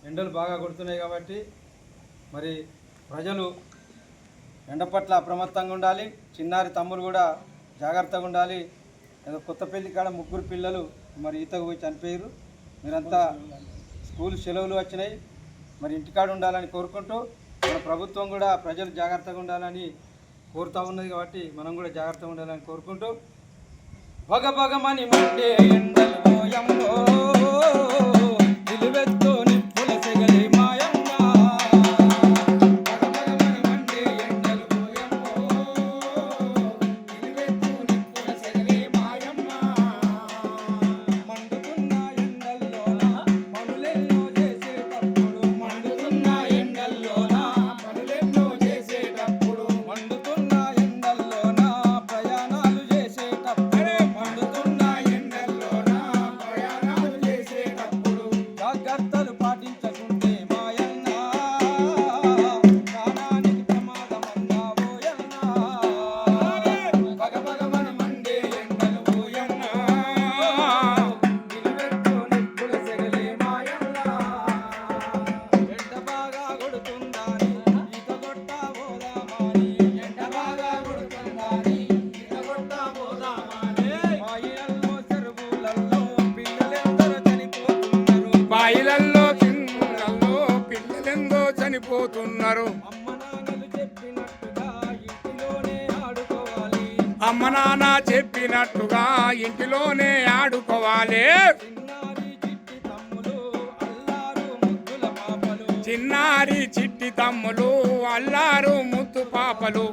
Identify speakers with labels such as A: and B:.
A: ఎండలు బాగా కొడుతున్నాయి కాబట్టి మరి ప్రజలు ఎండ పట్ల అప్రమత్తంగా ఉండాలి. చిన్నారి తమ్ములు కూడా జాగ్రత్తగా ఉండాలి. కొత్తపల్లి కాడ 3 పిల్లలు మరి ఈతకు పోయి చనిపోయారు. మీరంతా స్కూల్ సెలవులు వచ్చినాయి, మరి ఇంటికాడ ఉండాలని కోరుకుంటూ మన ప్రభుత్వం కూడా ప్రజలు జాగ్రత్తగా ఉండాలని కోరుతూ ఉన్నది కాబట్టి మనం కూడా జాగ్రత్తగా ఉండాలని కోరుకుంటూ భగభగమని మండే ఎండలు పోయంలో
B: బాయిలల్లో కిందల్లో పిల్లలెందో చనిపోతున్నారు. అమ్మ నాన్న చెప్పినట్టుగా ఇంటిలోనే ఆడుకోవాలి. చిన్నారి చిట్టి తమ్ములు అల్లారు ముద్దు పాపలు